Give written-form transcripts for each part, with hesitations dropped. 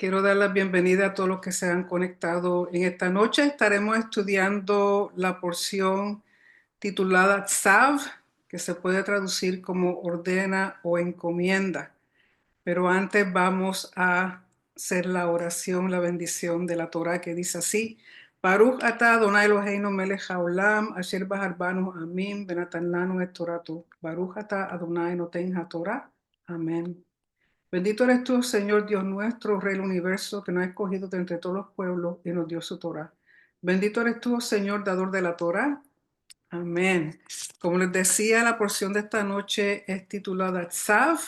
Quiero dar la bienvenida a todos los que se han conectado en esta noche. Estaremos estudiando la porción titulada Tzav, que se puede traducir como ordena o encomienda. Pero antes vamos a hacer la oración, la bendición de la Torah, que dice así: Baruch atah Adonai Eloheinu melech haolam, asher bahar banu amim, benatan lanu et toratu. Baruch atah Adonai noten haTorah. Amén. Bendito eres tú, Señor Dios nuestro, Rey del universo, que nos ha escogido de entre todos los pueblos y nos dio su Torah. Bendito eres tú, Señor, dador de la Torah. Amén. Como les decía, la porción de esta noche es titulada Tzav,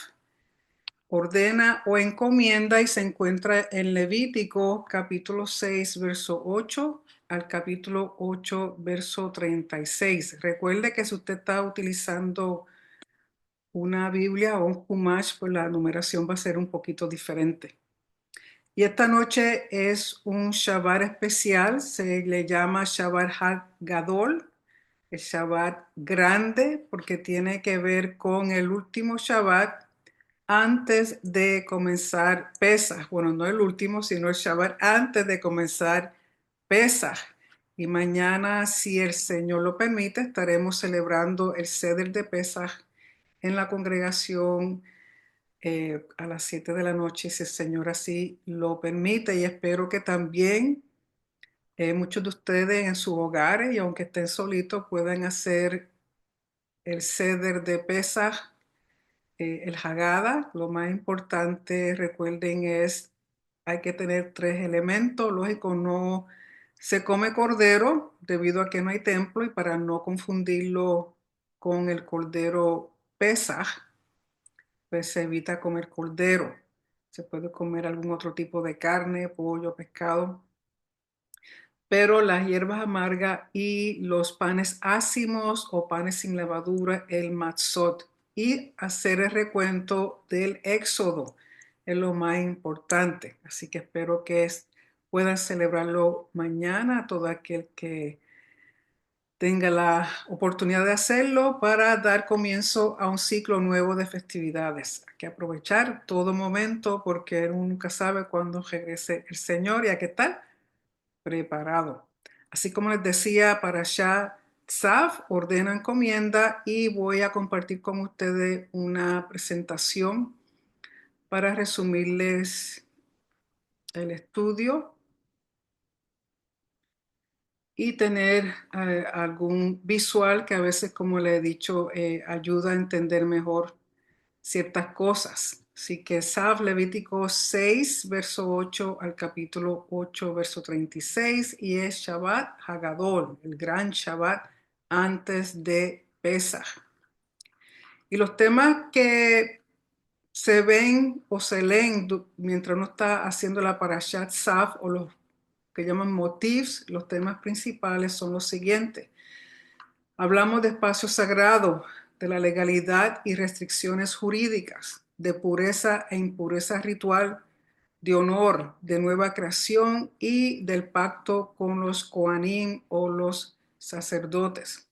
ordena o encomienda, y se encuentra en Levítico capítulo 6, verso 8 al capítulo 8, verso 36. Recuerde que si usted está utilizando una Biblia o un Chumash, pues la numeración va a ser un poquito diferente. Y esta noche es un Shabbat especial, se le llama Shabbat Gadol, el Shabbat grande, porque tiene que ver con el último Shabbat antes de comenzar Pesaj. Bueno, no el último, sino el Shabbat antes de comenzar Pesaj. Y mañana, si el Señor lo permite, estaremos celebrando el Seder de Pesaj en la congregación a las 7 de la noche, si el Señor así lo permite. Y espero que también muchos de ustedes en sus hogares, y aunque estén solitos, puedan hacer el ceder de Pesaj, el Haggadah. Lo más importante, recuerden, hay que tener tres elementos. Lógico, no se come cordero debido a que no hay templo, y para no confundirlo con el cordero Pesaj, pues se evita comer cordero. Se puede comer algún otro tipo de carne, pollo, pescado, pero las hierbas amargas y los panes ácimos o panes sin levadura, el matzot, y hacer el recuento del éxodo es lo más importante. Así que espero que puedan celebrarlo mañana, todo aquel que tenga la oportunidad de hacerlo, para dar comienzo a un ciclo nuevo de festividades. Hay que aprovechar todo momento, porque uno nunca sabe cuándo regrese el Señor, y hay que estar preparado. Así como les decía, para Shah Tzav, ordena encomienda, y voy a compartir con ustedes una presentación para resumirles el estudio y tener algún visual que a veces, como le he dicho, ayuda a entender mejor ciertas cosas. Así que Tzav, Levítico 6, verso 8 al capítulo 8, verso 36, y es Shabbat Hagadol, el gran Shabbat antes de Pesaj. Y los temas que se ven o se leen mientras uno está haciendo la Parashat Tzav, o los que llaman motifs, los temas principales son los siguientes. Hablamos de espacio sagrado, de la legalidad y restricciones jurídicas, de pureza e impureza ritual, de honor, de nueva creación y del pacto con los Kohanim o los sacerdotes.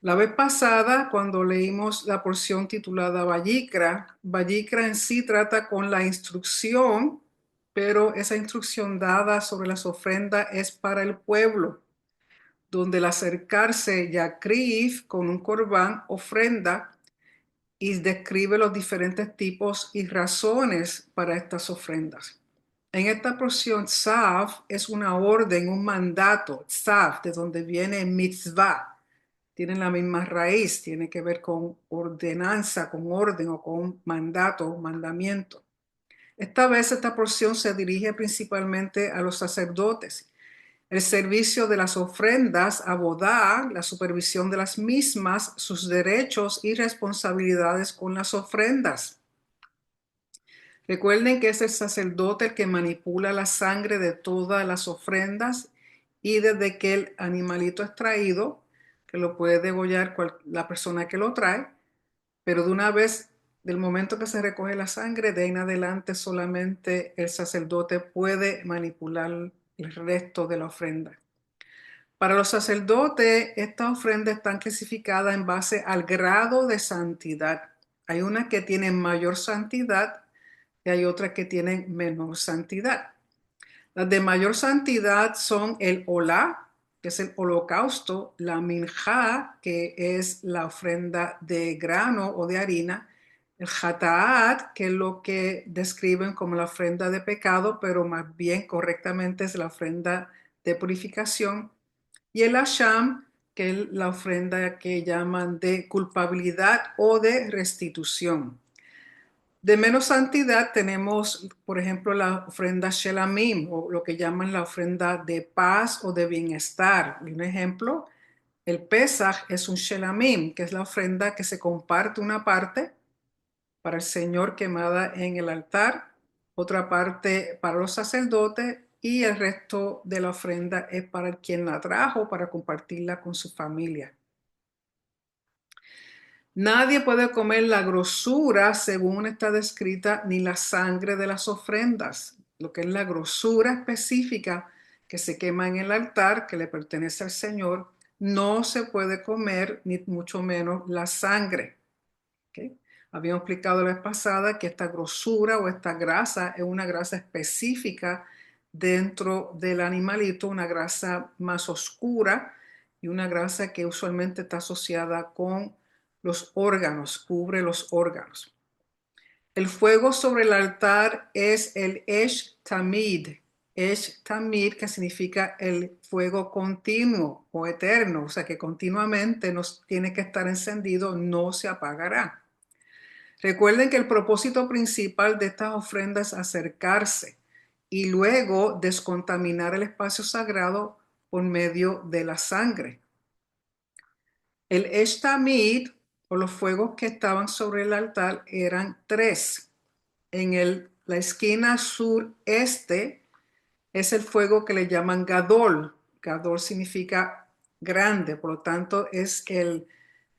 La vez pasada, cuando leímos la porción titulada Vayikra, Vayikra en sí trata con la instrucción, pero esa instrucción dada sobre las ofrendas es para el pueblo, donde el acercarse Yakriv con un corbán ofrenda, y describe los diferentes tipos y razones para estas ofrendas. En esta porción, Tzav es una orden, un mandato. Tzav, de donde viene mitzvah, tienen la misma raíz, tiene que ver con ordenanza, con orden, o con mandato, mandamiento. Esta vez esta porción se dirige principalmente a los sacerdotes. El servicio de las ofrendas, abodá, la supervisión de las mismas, sus derechos y responsabilidades con las ofrendas. Recuerden que es el sacerdote el que manipula la sangre de todas las ofrendas, y desde que el animalito es traído, que lo puede degollar la persona que lo trae, pero de una vez, del momento que se recoge la sangre, de ahí en adelante solamente el sacerdote puede manipular el resto de la ofrenda. Para los sacerdotes, estas ofrendas están clasificadas en base al grado de santidad. Hay unas que tienen mayor santidad, y hay otras que tienen menor santidad. Las de mayor santidad son el olá, que es el holocausto, la minjá, que es la ofrenda de grano o de harina, el hataat, que es lo que describen como la ofrenda de pecado, pero más bien correctamente es la ofrenda de purificación, y el asham, que es la ofrenda que llaman de culpabilidad o de restitución. De menos santidad tenemos, por ejemplo, la ofrenda Shelamim, o lo que llaman la ofrenda de paz o de bienestar. Un ejemplo, el Pesaj es un Shelamim, que es la ofrenda que se comparte una parte para el Señor quemada en el altar, otra parte para los sacerdotes y el resto de la ofrenda es para quien la trajo, para compartirla con su familia. Nadie puede comer la grosura, según está descrita, ni la sangre de las ofrendas. Lo que es la grosura específica que se quema en el altar, que le pertenece al Señor, no se puede comer, ni mucho menos la sangre. ¿Okay? Habíamos explicado la vez pasada que esta grosura o esta grasa es una grasa específica dentro del animalito, una grasa más oscura y una grasa que usualmente está asociada con los órganos, cubre los órganos. El fuego sobre el altar es el Esh Tamid. Esh Tamid, que significa el fuego continuo o eterno, o sea que continuamente nos tiene que estar encendido, no se apagará. Recuerden que el propósito principal de estas ofrendas es acercarse y luego descontaminar el espacio sagrado por medio de la sangre. El Eshtamid, o los fuegos que estaban sobre el altar, eran tres. En la esquina sureste es el fuego que le llaman Gadol. Gadol significa grande, por lo tanto es el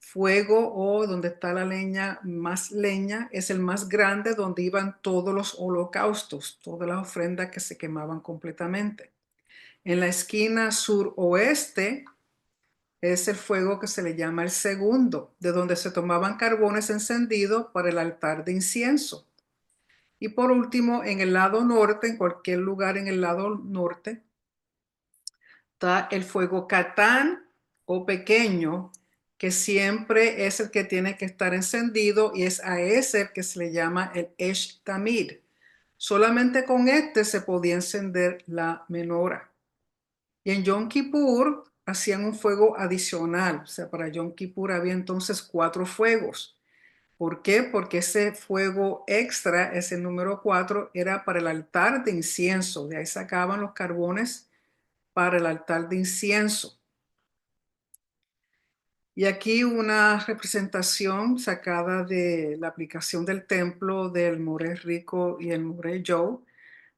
fuego o donde está la leña, más leña, es el más grande donde iban todos los holocaustos, todas las ofrendas que se quemaban completamente. En la esquina suroeste es el fuego que se le llama el segundo, de donde se tomaban carbones encendidos para el altar de incienso. Y por último, en el lado norte, en cualquier lugar en el lado norte, está el fuego catán o pequeño, que siempre es el que tiene que estar encendido y es a ese que se le llama el Esh Tamid. Solamente con este se podía encender la menora. Y en Yom Kippur hacían un fuego adicional, o sea, para Yom Kippur había entonces 4 fuegos. ¿Por qué? Porque ese fuego extra, ese número 4, era para el altar de incienso. De ahí sacaban los carbones para el altar de incienso. Y aquí una representación sacada de la aplicación del templo del Moré Rico y el Moré Joe,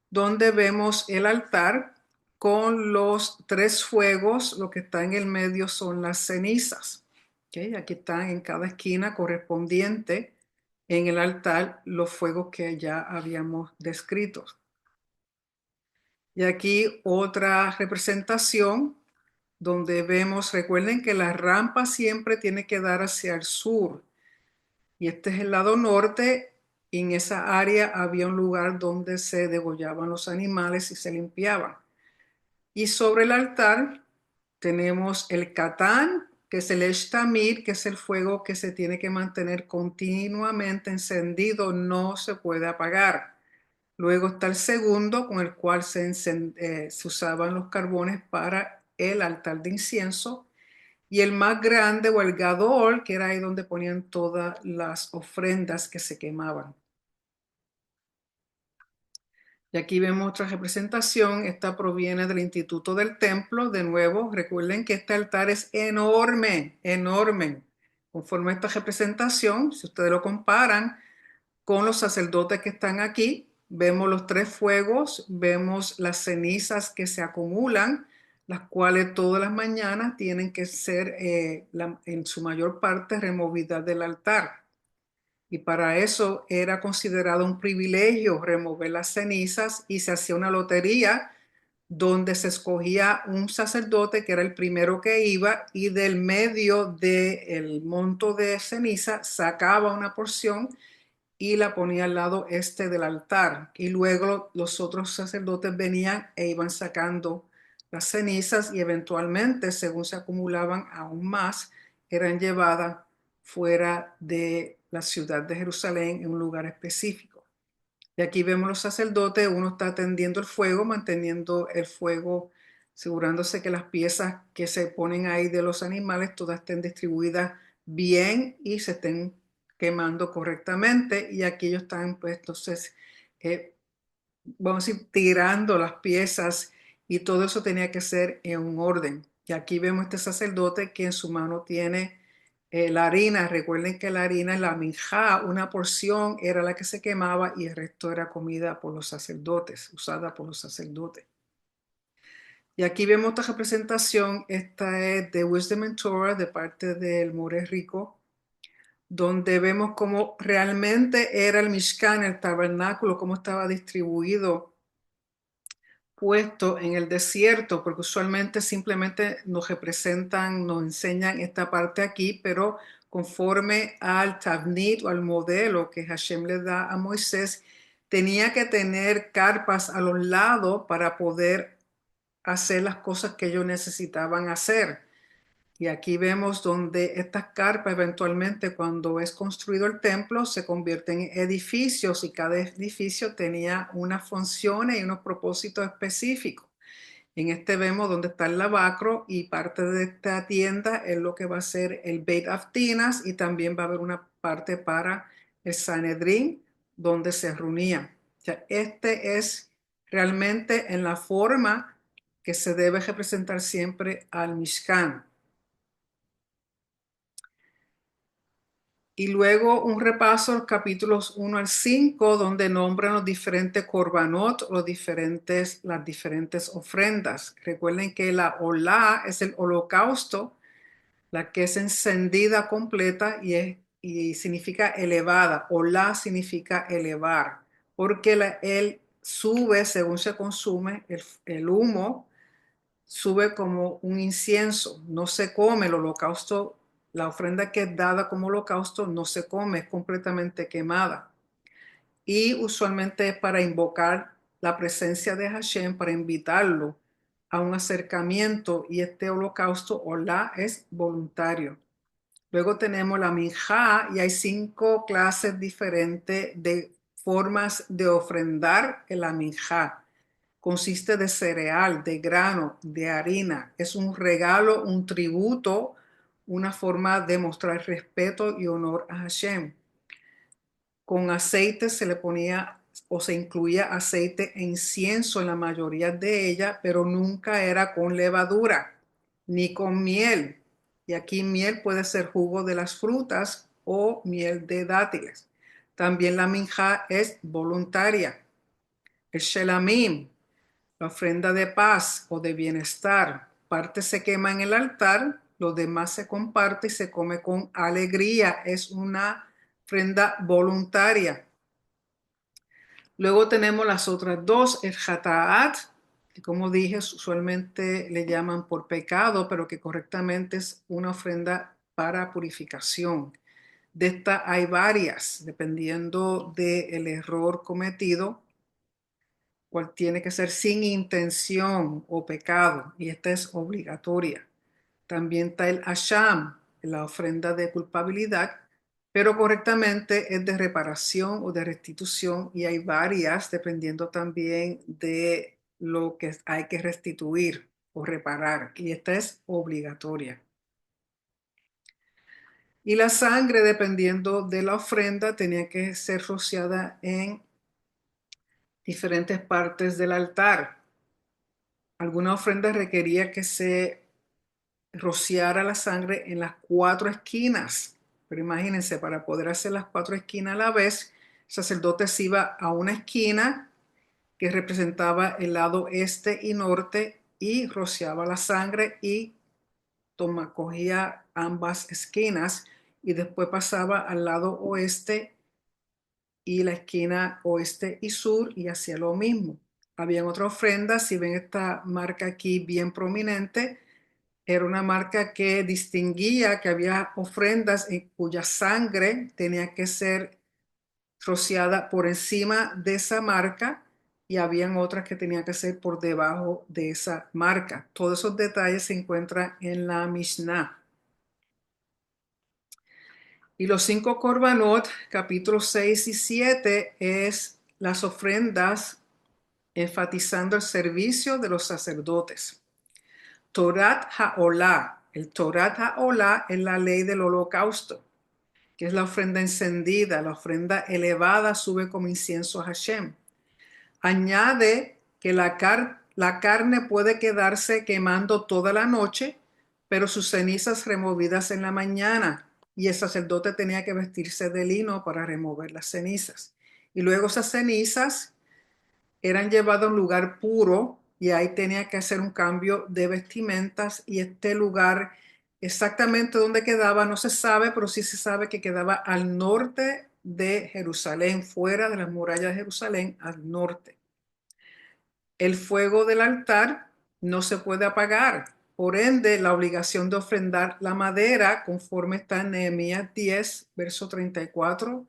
donde vemos el altar con los 3 fuegos. Lo que está en el medio son las cenizas. ¿Okay? Aquí están en cada esquina correspondiente en el altar los fuegos que ya habíamos descrito. Y aquí otra representación donde vemos, recuerden que la rampa siempre tiene que dar hacia el sur. Y este es el lado norte. Y en esa área había un lugar donde se degollaban los animales y se limpiaban. Y sobre el altar tenemos el catán, que es el eshtamid, que es el fuego que se tiene que mantener continuamente encendido, no se puede apagar. Luego está el segundo, con el cual se usaban los carbones para el altar de incienso. Y el más grande o el gadol, que era ahí donde ponían todas las ofrendas que se quemaban. Y aquí vemos otra representación. Esta proviene del Instituto del Templo. De nuevo, recuerden que este altar es enorme, enorme. Conforme a esta representación, si ustedes lo comparan con los sacerdotes que están aquí, vemos los 3 fuegos, vemos las cenizas que se acumulan, las cuales todas las mañanas tienen que ser en su mayor parte removidas del altar. Y para eso era considerado un privilegio remover las cenizas y se hacía una lotería donde se escogía un sacerdote que era el primero que iba y del medio del monto de ceniza sacaba una porción y la ponía al lado este del altar. Y luego los otros sacerdotes venían e iban sacando las cenizas y eventualmente, según se acumulaban aún más, eran llevadas fuera de la ciudad de Jerusalén en un lugar específico. Y aquí vemos los sacerdotes, uno está atendiendo el fuego, manteniendo el fuego, asegurándose que las piezas que se ponen ahí de los animales todas estén distribuidas bien y se estén quemando correctamente. Y aquí ellos están, pues, entonces, eh, vamos a ir tirando las piezas y todo eso tenía que ser en un orden. Y aquí vemos este sacerdote que en su mano tiene la harina. Recuerden que la harina es la minjá, una porción era la que se quemaba y el resto era comida por los sacerdotes, usada por los sacerdotes. Y aquí vemos esta representación, esta es de Wisdom and Torah de parte del More Rico, donde vemos cómo realmente era el Mishkan, el tabernáculo, cómo estaba distribuido, puesto en el desierto, porque usualmente simplemente nos representan, nos enseñan esta parte aquí, pero conforme al Tavnit o al modelo que Hashem le da a Moisés, tenía que tener carpas a los lados para poder hacer las cosas que ellos necesitaban hacer. Y aquí vemos donde estas carpas eventualmente cuando es construido el templo se convierten en edificios y cada edificio tenía unas funciones y unos propósitos específicos. En este vemos donde está el lavacro y parte de esta tienda es lo que va a ser el Beit Aftinas y también va a haber una parte para el Sanedrín donde se reunía. O sea, este es realmente en la forma que se debe representar siempre al Mishkan. Y luego un repaso los capítulos 1 al 5, donde nombran los diferentes korbanot, las diferentes ofrendas. Recuerden que la olá es el holocausto, la que es encendida completa y significa elevada. Olá significa elevar, porque él sube según se consume el humo sube como un incienso, no se come el holocausto, la ofrenda que es dada como holocausto no se come, es completamente quemada. Y usualmente es para invocar la presencia de Hashem, para invitarlo a un acercamiento y este holocausto o la es voluntario. Luego tenemos la minjá y hay 5 clases diferentes de formas de ofrendar en la minjá. Consiste de cereal, de grano, de harina. Es un regalo, un tributo, una forma de mostrar respeto y honor a Hashem. Con aceite se le ponía o se incluía aceite e incienso en la mayoría de ellas, pero nunca era con levadura ni con miel. Y aquí miel puede ser jugo de las frutas o miel de dátiles. También la minja es voluntaria. El shelamim, la ofrenda de paz o de bienestar, parte se quema en el altar, lo demás se comparte y se come con alegría. Es una ofrenda voluntaria. Luego tenemos las otras dos, el Hataat, que como dije, usualmente le llaman por pecado, pero que correctamente es una ofrenda para purificación. De esta hay varias, dependiendo del error cometido, cual tiene que ser sin intención o pecado, y esta es obligatoria. También está el Asham, la ofrenda de culpabilidad, pero correctamente es de reparación o de restitución y hay varias dependiendo también de lo que hay que restituir o reparar y esta es obligatoria. Y la sangre, dependiendo de la ofrenda, tenía que ser rociada en diferentes partes del altar. Alguna ofrenda requería que se rociara la sangre en las 4 esquinas. Pero imagínense, para poder hacer las 4 esquinas a la vez, el sacerdote se iba a una esquina que representaba el lado este y norte y rociaba la sangre y cogía ambas esquinas y después pasaba al lado oeste y la esquina oeste y sur y hacía lo mismo. Habían otras ofrendas, si ven esta marca aquí bien prominente, era una marca que distinguía que había ofrendas en cuya sangre tenía que ser rociada por encima de esa marca y habían otras que tenían que ser por debajo de esa marca. Todos esos detalles se encuentran en la Mishnah. Y los 5 Korbanot, capítulos 6 y 7, es las ofrendas enfatizando el servicio de los sacerdotes. Torat HaOlah. El Torat HaOlah es la ley del holocausto, que es la ofrenda encendida, la ofrenda elevada sube como incienso a Hashem. Añade que la carne puede quedarse quemando toda la noche, pero sus cenizas removidas en la mañana, y el sacerdote tenía que vestirse de lino para remover las cenizas. Y luego esas cenizas eran llevadas a un lugar puro y ahí tenía que hacer un cambio de vestimentas, y este lugar exactamente dónde quedaba no se sabe, pero sí se sabe que quedaba al norte de Jerusalén, fuera de las murallas de Jerusalén, al norte. El fuego del altar no se puede apagar. Por ende, la obligación de ofrendar la madera, conforme está en Nehemías 10, verso 34,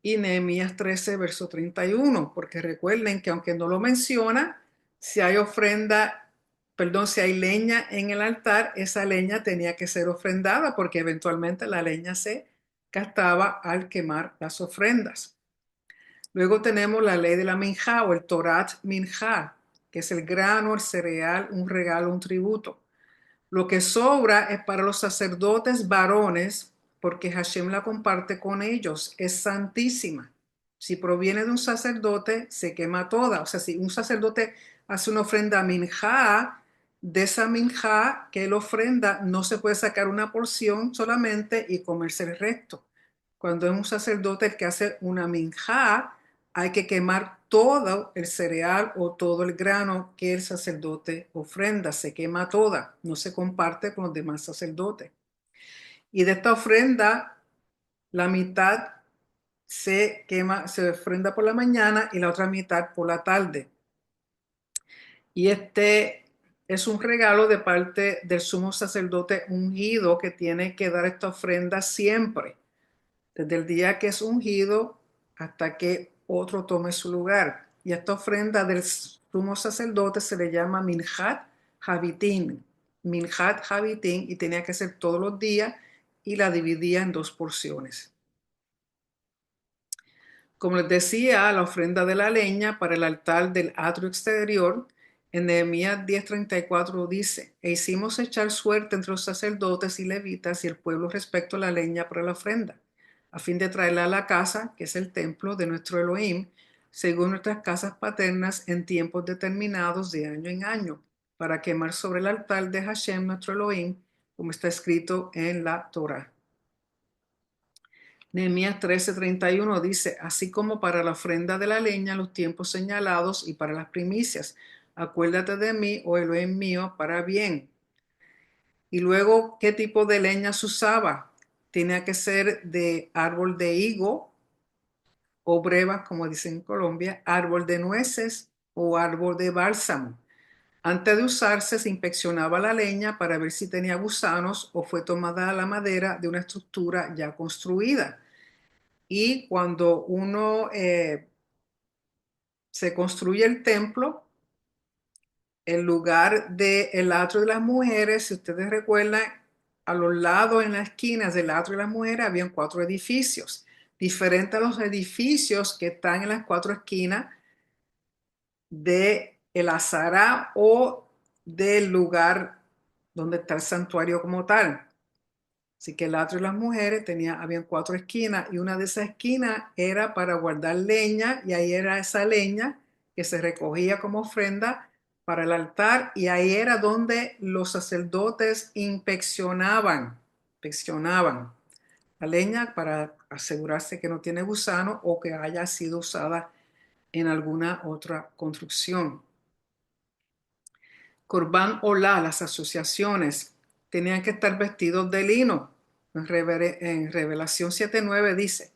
y Nehemías 13, verso 31, porque recuerden que aunque no lo menciona, si hay si hay leña en el altar, esa leña tenía que ser ofrendada, porque eventualmente la leña se gastaba al quemar las ofrendas. Luego tenemos la ley de la minjá o el Torat Minjá, que es el grano, el cereal, un regalo, un tributo. Lo que sobra es para los sacerdotes varones, porque Hashem la comparte con ellos, es santísima. Si proviene de un sacerdote, se quema toda. O sea, si un sacerdote hace una ofrenda minjá, de esa minjá que él ofrenda, no se puede sacar una porción solamente y comerse el resto. Cuando es un sacerdote el que hace una minjá, hay que quemar todo el cereal o todo el grano que el sacerdote ofrenda. Se quema toda, no se comparte con los demás sacerdotes. Y de esta ofrenda, la mitad se quema, se ofrenda por la mañana y la otra mitad por la tarde. Y este es un regalo de parte del sumo sacerdote ungido, que tiene que dar esta ofrenda siempre, desde el día que es ungido hasta que otro tome su lugar. Y esta ofrenda del sumo sacerdote se le llama Minjat Habitín. Minjat Habitín, y tenía que ser todos los días, y la dividía en 2 porciones. Como les decía, la ofrenda de la leña para el altar del atrio exterior, en Nehemías 10:34 dice: e hicimos echar suerte entre los sacerdotes y levitas y el pueblo respecto a la leña para la ofrenda, a fin de traerla a la casa, que es el templo de nuestro Elohim, según nuestras casas paternas, en tiempos determinados de año en año, para quemar sobre el altar de Hashem nuestro Elohim, como está escrito en la Torah. Nehemías 13:31 dice: así como para la ofrenda de la leña, los tiempos señalados, y para las primicias, acuérdate de mí, oh Elohim mío, para bien. Y luego, ¿qué tipo de leña se usaba? Tenía que ser de árbol de higo o brevas, como dicen en Colombia, árbol de nueces o árbol de bálsamo. Antes de usarse, se inspeccionaba la leña para ver si tenía gusanos o fue tomada la madera de una estructura ya construida. Y cuando uno se construye el templo, el lugar del atrio de las mujeres, si ustedes recuerdan, a los lados, en las esquinas del atrio de las mujeres, habían 4 edificios, diferentes a los edificios que están en las 4 esquinas de el Azará o del lugar donde está el santuario como tal. Así que el atrio de las mujeres habían 4 esquinas, y una de esas esquinas era para guardar leña, y ahí era esa leña que se recogía como ofrenda para el altar, y ahí era donde los sacerdotes inspeccionaban la leña para asegurarse que no tiene gusano o que haya sido usada en alguna otra construcción. Corbán Olá, las asociaciones tenían que estar vestidos de lino. En Revelación 7:9 dice: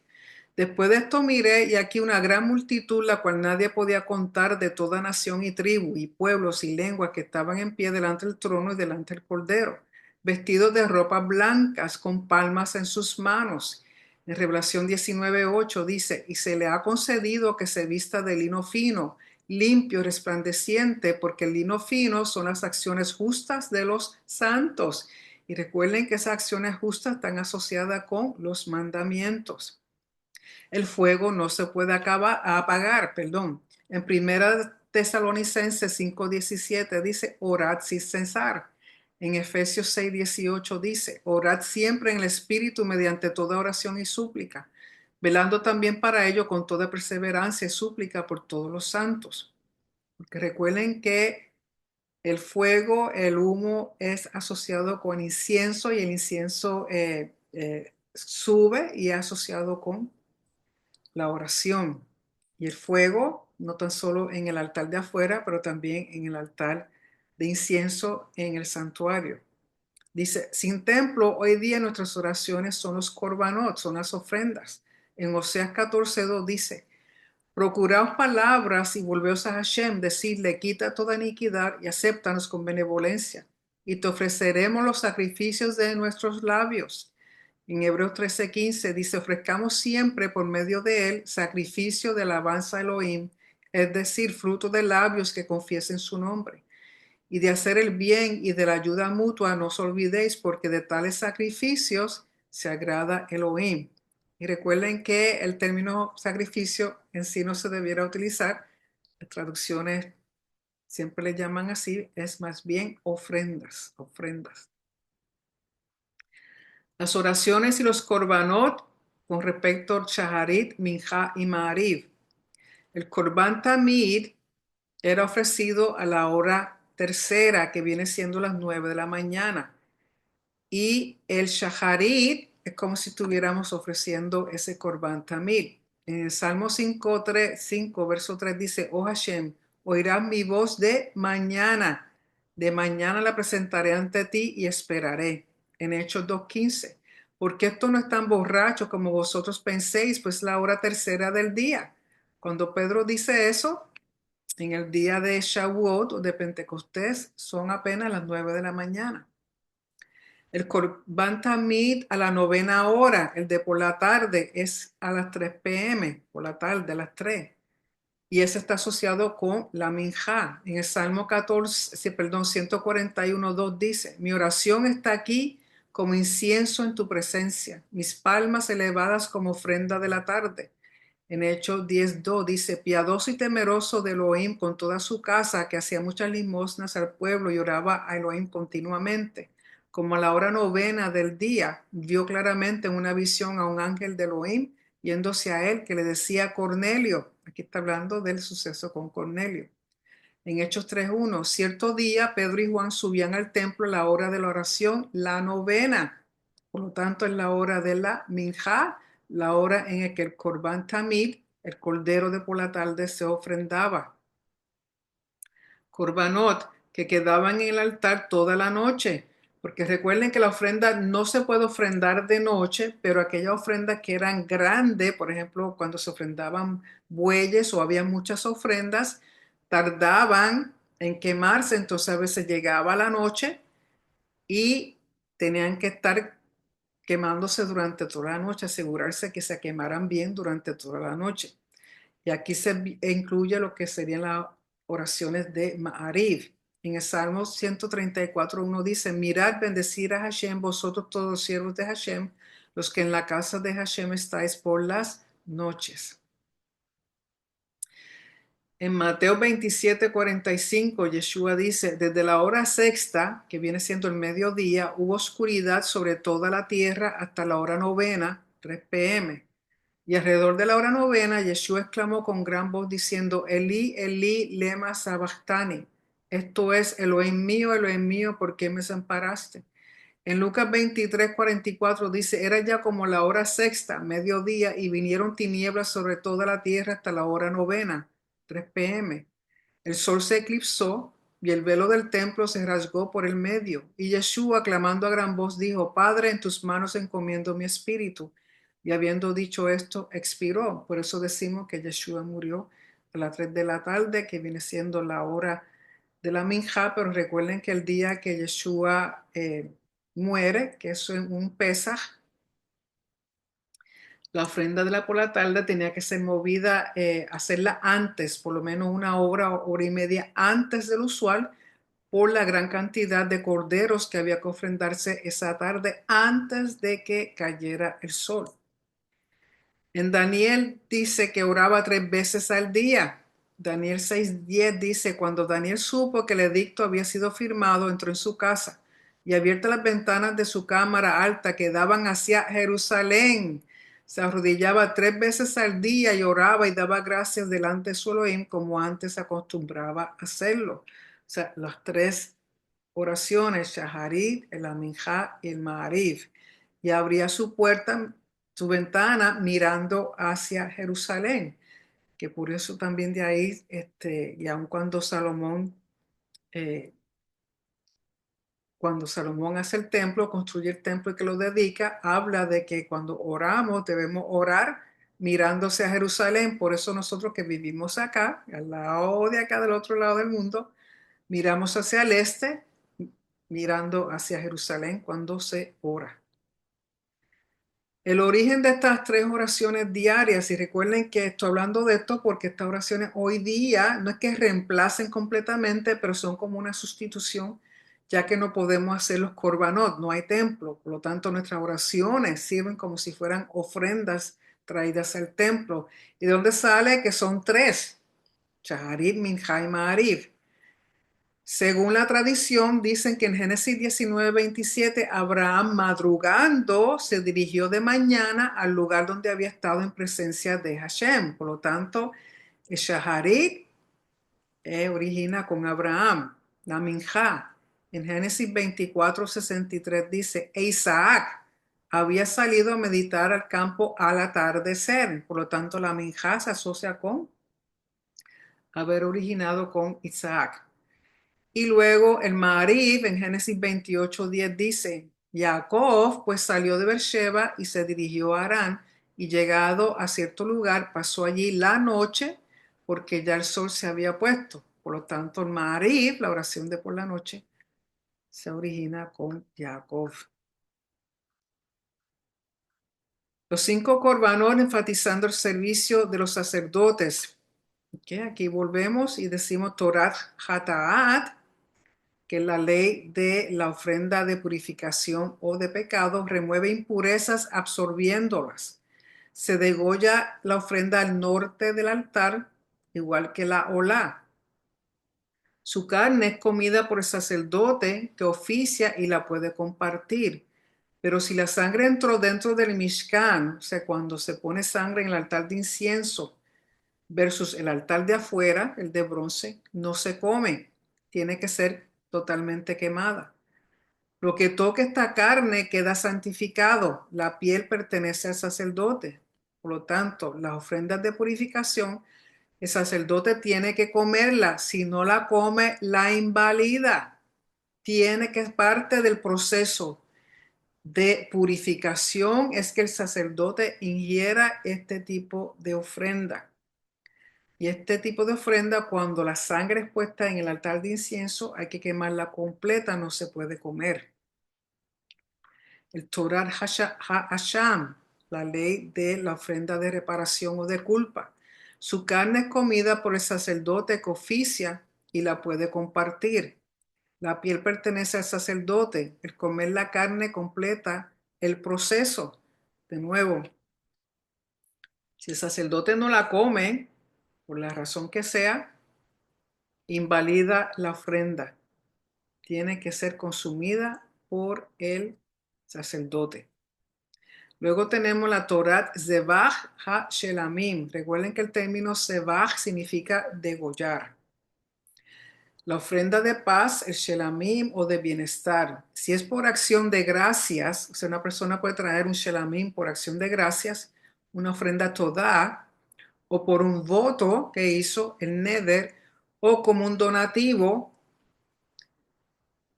después de esto miré, y aquí una gran multitud, la cual nadie podía contar, de toda nación y tribu y pueblos y lenguas, que estaban en pie delante del trono y delante del Cordero, vestidos de ropas blancas, con palmas en sus manos, En Revelación 19:8 dice, y se le ha concedido que se vista de lino fino, limpio, resplandeciente, porque el lino fino son las acciones justas de los santos. Y recuerden que esas acciones justas están asociadas con los mandamientos. El fuego no se puede apagar, perdón. En Primera Tesalonicenses 5:17 dice, orad sin cesar. En Efesios 6:18 dice, orad siempre en el Espíritu mediante toda oración y súplica, velando también para ello con toda perseverancia y súplica por todos los santos. Porque recuerden que el fuego, el humo es asociado con incienso y el incienso sube y es asociado con la oración y el fuego, no tan solo en el altar de afuera, pero también en el altar de incienso en el santuario. Dice, sin templo, hoy día nuestras oraciones son los korbanot, son las ofrendas. En Oseas 14:2 dice, procuraos palabras y volveos a Hashem, decidle, quita toda iniquidad y acéptanos con benevolencia, y te ofreceremos los sacrificios de nuestros labios. En Hebreos 13:15 dice, ofrezcamos siempre por medio de él sacrificio de alabanza a Elohim, es decir, fruto de labios que confiesen su nombre. Y de hacer el bien y de la ayuda mutua no os olvidéis, porque de tales sacrificios se agrada Elohim. Y recuerden que el término sacrificio en sí no se debiera utilizar. Las traducciones siempre le llaman así, es más bien ofrendas, ofrendas. Las oraciones y los korbanot con respecto al Shaharit, Minja y Ma'ariv. El Korban Tamid era ofrecido a la hora tercera, que viene siendo las 9 de la mañana. Y el Shaharit es como si estuviéramos ofreciendo ese Korban Tamid. En el Salmo 5, verso 3 dice, oh Hashem, oirás mi voz de mañana. De mañana la presentaré ante ti y esperaré. En Hechos 2:15, porque estos no están borrachos como vosotros penséis, pues la hora tercera del día. Cuando Pedro dice eso, en el día de Shavuot o de Pentecostés, son apenas las 9 de la mañana. El Corban Tamid a la novena hora, el de por la tarde es a las 3 p.m., por la tarde a las 3. Y ese está asociado con la minjá. En el Salmo 14, sí, perdón, 141:2 dice, mi oración está aquí como incienso en tu presencia, mis palmas elevadas como ofrenda de la tarde. En Hechos 10:2 dice, piadoso y temeroso de Elohim con toda su casa, que hacía muchas limosnas al pueblo y oraba a Elohim continuamente. Como a la hora novena del día, vio claramente en una visión a un ángel de Elohim yéndose a él, que le decía Cornelio. Aquí está hablando del suceso con Cornelio. En Hechos 3:1, cierto día Pedro y Juan subían al templo a la hora de la oración, la novena. Por lo tanto, es la hora de la minjá, la hora en la que el Corban Tamid, el cordero de por la tarde, se ofrendaba. Corbanot, que quedaban en el altar toda la noche. Porque recuerden que la ofrenda no se puede ofrendar de noche, pero aquellas ofrendas que eran grandes, por ejemplo, cuando se ofrendaban bueyes o había muchas ofrendas, tardaban en quemarse, entonces a veces llegaba la noche y tenían que estar quemándose durante toda la noche, asegurarse que se quemaran bien durante toda la noche. Y aquí se incluye lo que serían las oraciones de Ma'ariv. En el Salmo 134:1 dice, mirad, bendecir a Hashem, vosotros todos los siervos de Hashem, los que en la casa de Hashem estáis por las noches. En Mateo 27:45, Yeshua dice, desde la hora sexta, que viene siendo el mediodía, hubo oscuridad sobre toda la tierra hasta la hora novena, 3 p.m. Y alrededor de la hora novena, Yeshua exclamó con gran voz diciendo, Elí, Elí, lema sabachthani. Esto es, Elohim mío, ¿por qué me desamparaste? En Lucas 23:44 dice, era ya como la hora sexta, mediodía, y vinieron tinieblas sobre toda la tierra hasta la hora novena, 3 p.m. El sol se eclipsó y el velo del templo se rasgó por el medio. Y Yeshua, clamando a gran voz, dijo, Padre, en tus manos encomiendo mi espíritu. Y habiendo dicho esto, expiró. Por eso decimos que Yeshua murió a las 3 de la tarde, que viene siendo la hora de la minjá, pero recuerden que el día que Yeshua muere, que es un Pesaj, La ofrenda de por la tarde tenía que ser movida, hacerla antes, por lo menos una hora o hora y media antes del usual, por la gran cantidad de corderos que había que ofrendarse esa tarde antes de que cayera el sol. En Daniel dice que oraba 3 veces al día. Daniel 6:10 dice, cuando Daniel supo que el edicto había sido firmado, entró en su casa y abiertas las ventanas de su cámara alta que daban hacia Jerusalén, se arrodillaba 3 veces al día y oraba y daba gracias delante de su Elohim como antes acostumbraba hacerlo. O sea, las tres oraciones, Shaharit, el Aminjá y el Ma'ariv. Y abría su puerta, su ventana, mirando hacia Jerusalén, que por eso también de ahí, y aun eh, cuando Salomón hace el templo, construye el templo y que lo dedica, habla de que cuando oramos debemos orar mirándose a Jerusalén. Por eso nosotros que vivimos acá, al lado de acá del otro lado del mundo, miramos hacia el este, mirando hacia Jerusalén cuando se ora. El origen de estas tres oraciones diarias, y recuerden que estoy hablando de esto porque estas oraciones hoy día no es que reemplacen completamente, pero son como una sustitución, ya que no podemos hacer los korbanot, no hay templo, por lo tanto nuestras oraciones sirven como si fueran ofrendas traídas al templo. ¿Y de dónde sale? Que son tres, Shaharit, Minjá y Ma'ariv. Según la tradición, dicen que en Génesis 19:27, Abraham madrugando se dirigió de mañana al lugar donde había estado en presencia de Hashem. Por lo tanto, el Shaharit origina con Abraham. La Minjá en Génesis 24:63 dice, e Isaac había salido a meditar al campo al atardecer. Por lo tanto, la Minjá se asocia con haber originado con Isaac. Y luego el Maariv en Génesis 28:10 dice, Jacob pues salió de Beersheba y se dirigió a Harán y llegado a cierto lugar pasó allí la noche porque ya el sol se había puesto. Por lo tanto, el Maariv, la oración de por la noche, se origina con Jacob. Los 5 corbanos enfatizando el servicio de los sacerdotes. Okay, aquí volvemos y decimos Torat Hataat, que la ley de la ofrenda de purificación o de pecado remueve impurezas absorbiéndolas. Se degolla la ofrenda al norte del altar, igual que la olá. Su carne es comida por el sacerdote que oficia y la puede compartir. Pero si la sangre entró dentro del Mishkan, o sea, cuando se pone sangre en el altar de incienso versus el altar de afuera, el de bronce, no se come. Tiene que ser totalmente quemada. Lo que toque esta carne queda santificado. La piel pertenece al sacerdote. Por lo tanto, las ofrendas de purificación, el sacerdote tiene que comerla. Si no la come, la invalida. Tiene que ser parte del proceso de purificación es que el sacerdote ingiera este tipo de ofrenda. Y este tipo de ofrenda, cuando la sangre es puesta en el altar de incienso, hay que quemarla completa, no se puede comer. El Torah Hasham, la ley de la ofrenda de reparación o de culpa. Su carne es comida por el sacerdote que oficia y la puede compartir. La piel pertenece al sacerdote. El comer la carne completa el proceso. De nuevo, si el sacerdote no la come, por la razón que sea, invalida la ofrenda. Tiene que ser consumida por el sacerdote. Luego tenemos la Torat Zebach HaShelamim. Recuerden que el término Zebach significa degollar. La ofrenda de paz, el Shelamim o de bienestar. Si es por acción de gracias, o sea, una persona puede traer un Shelamim por acción de gracias, una ofrenda Todá, o por un voto que hizo el Neder, o como un donativo.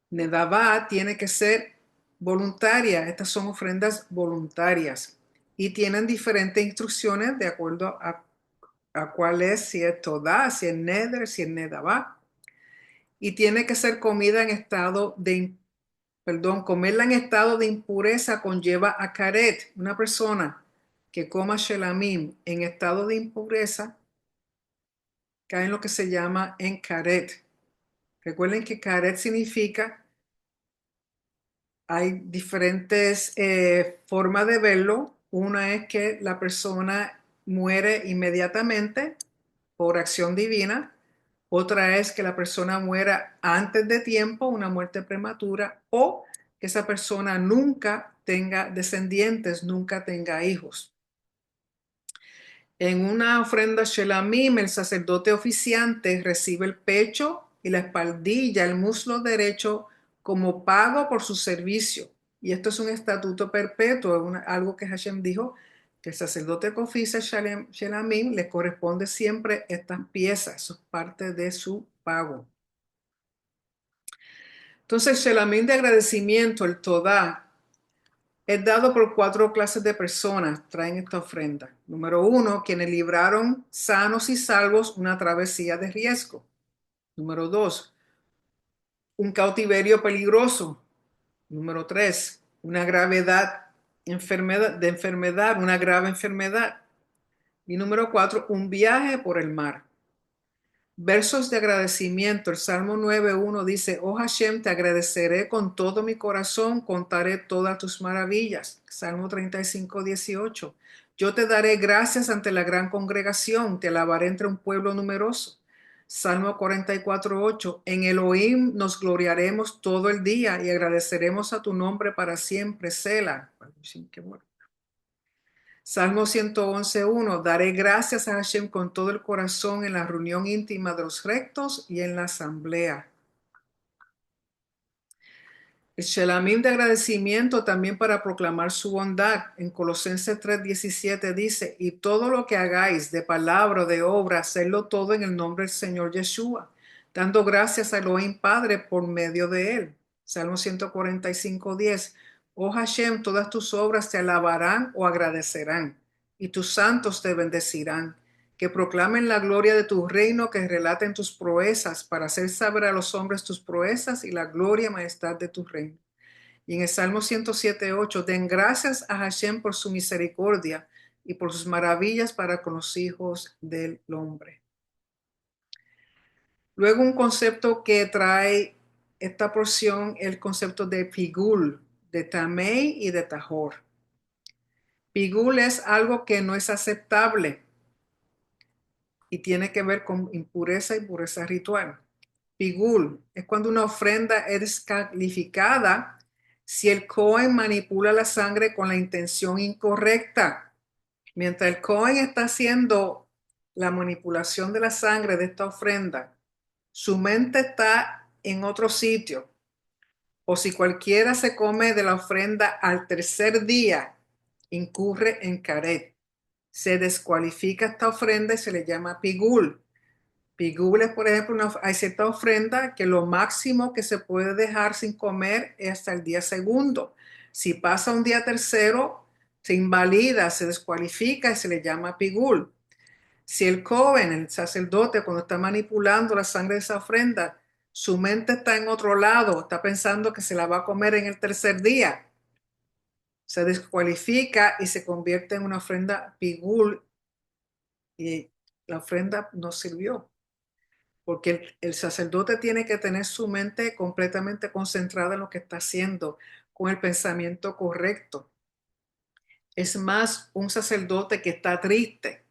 Nedavá tiene que ser voluntaria. Estas son ofrendas voluntarias y tienen diferentes instrucciones de acuerdo a cuál es, si es Todá, si es Neder, si es Nedavá. Y tiene que ser comida en estado de, comerla en estado de impureza conlleva a caret. Una persona que coma shelamim en estado de impureza cae en lo que se llama en karet. Recuerden que karet significa, hay diferentes formas de verlo. Una es que la persona muere inmediatamente por acción divina. Otra es que la persona muera antes de tiempo, una muerte prematura, o que esa persona nunca tenga descendientes, nunca tenga hijos. En una ofrenda shelamim, el sacerdote oficiante recibe el pecho y la espaldilla, el muslo derecho, como pago por su servicio. Y esto es un estatuto perpetuo, algo que Hashem dijo, que el sacerdote que oficia shelamim le corresponde siempre estas piezas, eso es parte de su pago. Entonces, el shelamim de agradecimiento, el todá, es dado por 4 clases de personas, traen esta ofrenda. Número 1, quienes libraron sanos y salvos una travesía de riesgo. Número 2, un cautiverio peligroso. Número 3, una enfermedad, una grave enfermedad. Y número 4, un viaje por el mar. Versos de agradecimiento. El Salmo 9:1 dice: Oh Hashem, te agradeceré con todo mi corazón, contaré todas tus maravillas. Salmo 35:18. Yo te daré gracias ante la gran congregación, te alabaré entre un pueblo numeroso. Salmo 44:8. En Elohim nos gloriaremos todo el día y agradeceremos a tu nombre para siempre. Selah. Salmo 111:1. Daré gracias a Hashem con todo el corazón en la reunión íntima de los rectos y en la asamblea. El shelamim de agradecimiento también para proclamar su bondad. En Colosenses 3:17 dice: y todo lo que hagáis de palabra o de obra, hacedlo todo en el nombre del Señor Yeshua, dando gracias a Elohim Padre por medio de él. Salmo 145:10. Oh Hashem, todas tus obras te alabarán o agradecerán, y tus santos te bendecirán. Que proclamen la gloria de tu reino, que relaten tus proezas, para hacer saber a los hombres tus proezas y la gloria y majestad de tu reino. Y en el Salmo 107:8, den gracias a Hashem por su misericordia y por sus maravillas para con los hijos del hombre. Luego un concepto que trae esta porción, el concepto de pigul, de tamei y de tahor. Pigul es algo que no es aceptable y tiene que ver con impureza y pureza ritual. Pigul es cuando una ofrenda es descalificada si el Cohen manipula la sangre con la intención incorrecta. Mientras el Cohen está haciendo la manipulación de la sangre de esta ofrenda, su mente está en otro sitio. O si cualquiera se come de la ofrenda al tercer día, incurre en caret. Se descualifica esta ofrenda y se le llama pigul. Pigul es, por ejemplo, hay cierta ofrenda que lo máximo que se puede dejar sin comer es hasta el día segundo. Si pasa un día tercero, se invalida, se descualifica y se le llama pigul. Si el Cohen, el sacerdote, cuando está manipulando la sangre de esa ofrenda, su mente está en otro lado, está pensando que se la va a comer en el tercer día, se descualifica y se convierte en una ofrenda pigul y la ofrenda no sirvió. Porque el sacerdote tiene que tener su mente completamente concentrada en lo que está haciendo, con el pensamiento correcto. Es más, un sacerdote que está triste,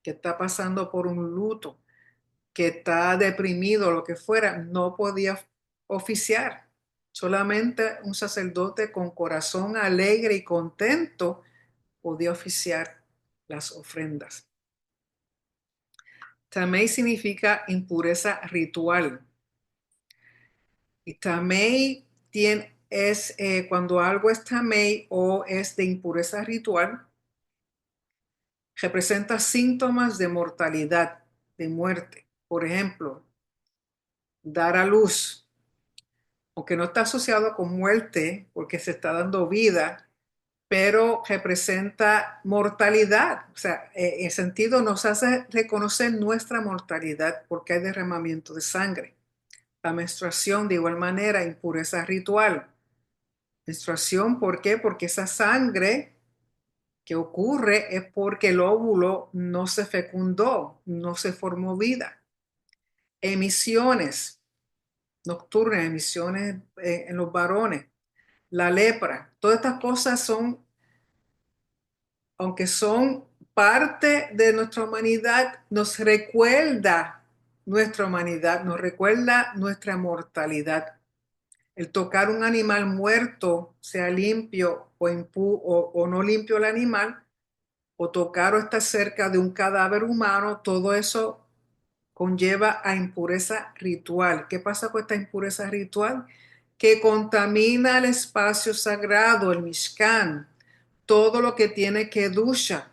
que está pasando por un luto, que está deprimido, lo que fuera, no podía oficiar. Solamente un sacerdote con corazón alegre y contento podía oficiar las ofrendas. Tamei significa impureza ritual. Y tamei es cuando algo es tamei o es de impureza ritual, representa síntomas de mortalidad, de muerte. Por ejemplo, dar a luz, aunque no está asociado con muerte porque se está dando vida, pero representa mortalidad. O sea, en sentido nos hace reconocer nuestra mortalidad porque hay derramamiento de sangre. La menstruación, de igual manera, impureza ritual. Menstruación, ¿por qué? Porque esa sangre que ocurre es porque el óvulo no se fecundó, no se formó vida. Emisiones nocturnas, emisiones en los varones, la lepra, todas estas cosas son, aunque son parte de nuestra humanidad, nos recuerda nuestra humanidad, nos recuerda nuestra mortalidad. El tocar un animal muerto, sea limpio o no limpio el animal, o tocar o estar cerca de un cadáver humano, todo eso conlleva a impureza ritual. ¿Qué pasa con esta impureza ritual? Que contamina el espacio sagrado, el Mishkan, todo lo que tiene kedusha,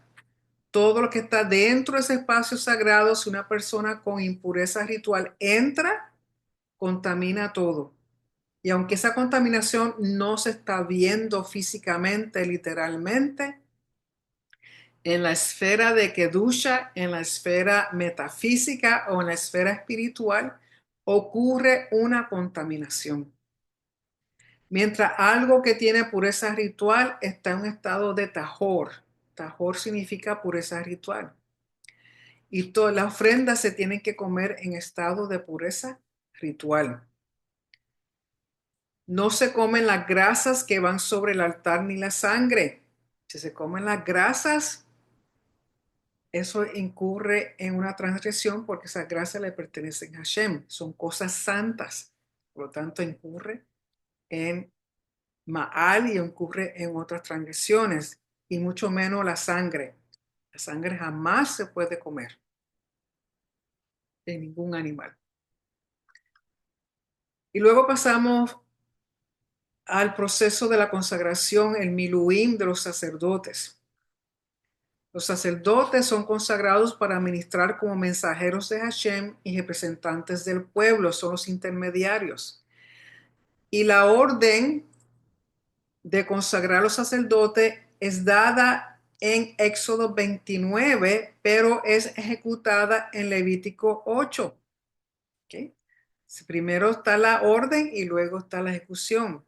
todo lo que está dentro de ese espacio sagrado. Si una persona con impureza ritual entra, contamina todo. Y aunque esa contaminación no se está viendo físicamente, literalmente, en la esfera de Kedusha, en la esfera metafísica o en la esfera espiritual, ocurre una contaminación. Mientras algo que tiene pureza ritual está en un estado de tajor. Tajor significa pureza ritual. Y todas las ofrendas se tienen que comer en estado de pureza ritual. No se comen las grasas que van sobre el altar ni la sangre. Si se comen las grasas, eso incurre en una transgresión porque esas grasas le pertenecen a Hashem. Son cosas santas. Por lo tanto, incurre en Ma'al y incurre en otras transgresiones. Y mucho menos la sangre. La sangre jamás se puede comer de ningún animal. Y luego pasamos al proceso de la consagración, el miluim de los sacerdotes. Los sacerdotes son consagrados para ministrar como mensajeros de Hashem y representantes del pueblo, son los intermediarios. Y la orden de consagrar a los sacerdotes es dada en Éxodo 29, pero es ejecutada en Levítico 8. ¿Okay? Primero está la orden y luego está la ejecución.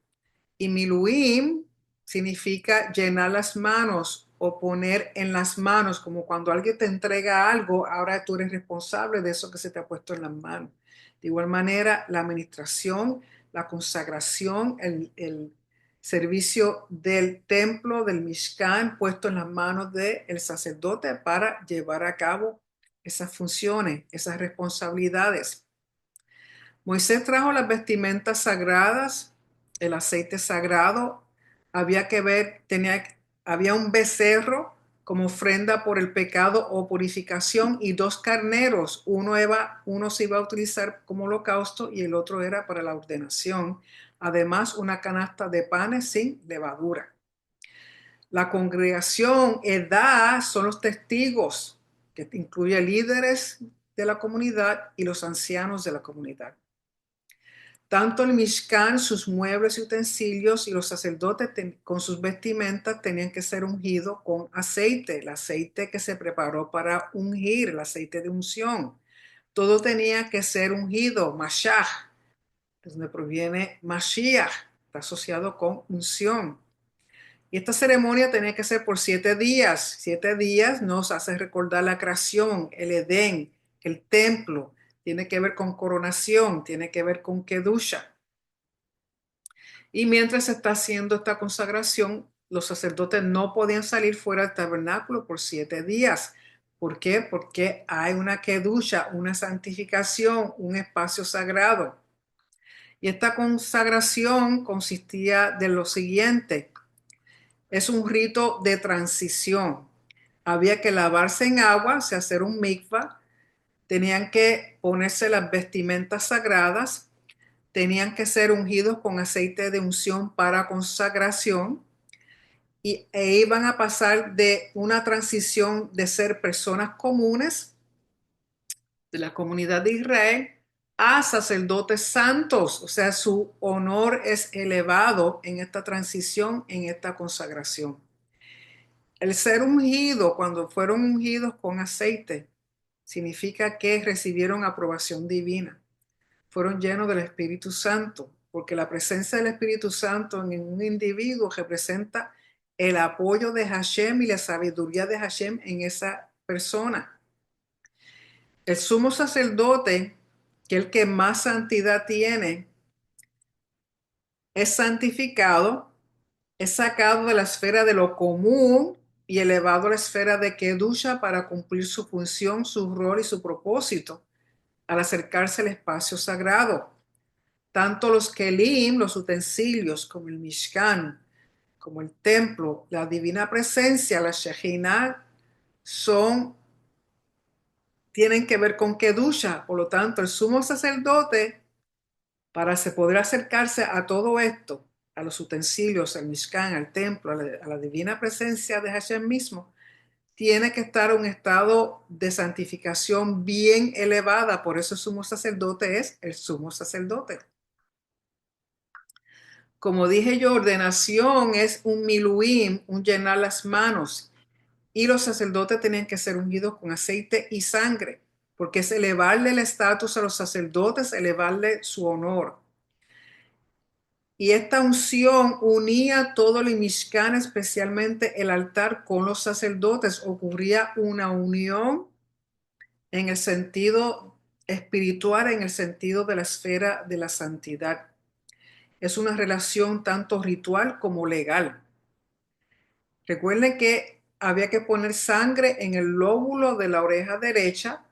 Y miluim significa llenar las manos o poner en las manos, como cuando alguien te entrega algo, ahora tú eres responsable de eso que se te ha puesto en las manos. De igual manera, la administración, la consagración, el servicio del templo, del Mishkan, puesto en las manos del sacerdote para llevar a cabo esas funciones, esas responsabilidades. Moisés trajo las vestimentas sagradas, el aceite sagrado, había un becerro como ofrenda por el pecado o purificación y dos carneros. Uno se iba a utilizar como holocausto y el otro era para la ordenación. Además, una canasta de panes sin levadura. La congregación, edad, son los testigos, que incluye líderes de la comunidad y los ancianos de la comunidad. Tanto el Mishkan, sus muebles y utensilios, y los sacerdotes con sus vestimentas tenían que ser ungidos con aceite, el aceite que se preparó para ungir, el aceite de unción. Todo tenía que ser ungido, Mashach, de donde proviene Mashiach, está asociado con unción. Y esta ceremonia tenía que ser por 7 días. 7 días nos hace recordar la creación, el Edén, el templo. Tiene que ver con coronación, tiene que ver con Kedusha. Y mientras se está haciendo esta consagración, los sacerdotes no podían salir fuera del tabernáculo por 7 días. ¿Por qué? Porque hay una kedusha, una santificación, un espacio sagrado. Y esta consagración consistía de lo siguiente. Es un rito de transición. Había que lavarse en agua, hacer un mikvah. Tenían que ponerse las vestimentas sagradas, tenían que ser ungidos con aceite de unción para consagración e iban a pasar de una transición de ser personas comunes de la comunidad de Israel a sacerdotes santos. O sea, su honor es elevado en esta transición, en esta consagración. El ser ungido, cuando fueron ungidos con aceite, significa que recibieron aprobación divina. Fueron llenos del Espíritu Santo, porque la presencia del Espíritu Santo en un individuo representa el apoyo de Hashem y la sabiduría de Hashem en esa persona. El sumo sacerdote, que es el que más santidad tiene, es santificado, es sacado de la esfera de lo común y elevado a la esfera de Kedusha para cumplir su función, su rol y su propósito al acercarse al espacio sagrado. Tanto los kelim, los utensilios, como el Mishkan, como el templo, la divina presencia, la Shekhinah, tienen que ver con Kedusha. Por lo tanto, el sumo sacerdote, para poder acercarse a todo esto, a los utensilios, al Mishkan, al templo, a la divina presencia de Hashem mismo, tiene que estar en un estado de santificación bien elevada. Por eso el sumo sacerdote es el sumo sacerdote. Como dije yo, ordenación es un miluim, un llenar las manos. Y los sacerdotes tenían que ser ungidos con aceite y sangre, porque es elevarle el estatus a los sacerdotes, elevarle su honor. Y esta unción unía todo el Mishkan, especialmente el altar, con los sacerdotes. Ocurría una unión en el sentido espiritual, en el sentido de la esfera de la santidad. Es una relación tanto ritual como legal. Recuerden que había que poner sangre en el lóbulo de la oreja derecha.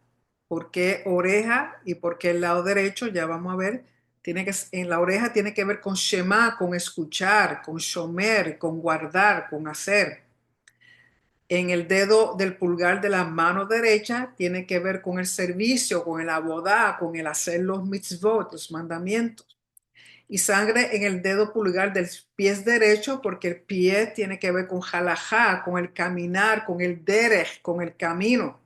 ¿Por qué oreja y por qué el lado derecho? Ya vamos a ver. En la oreja tiene que ver con Shema, con escuchar, con shomer, con guardar, con hacer. En el dedo del pulgar de la mano derecha tiene que ver con el servicio, con el abodá, con el hacer los mitzvot, los mandamientos. Y sangre en el dedo pulgar del pie derecho, porque el pie tiene que ver con halajá, con el caminar, con el derech, con el camino.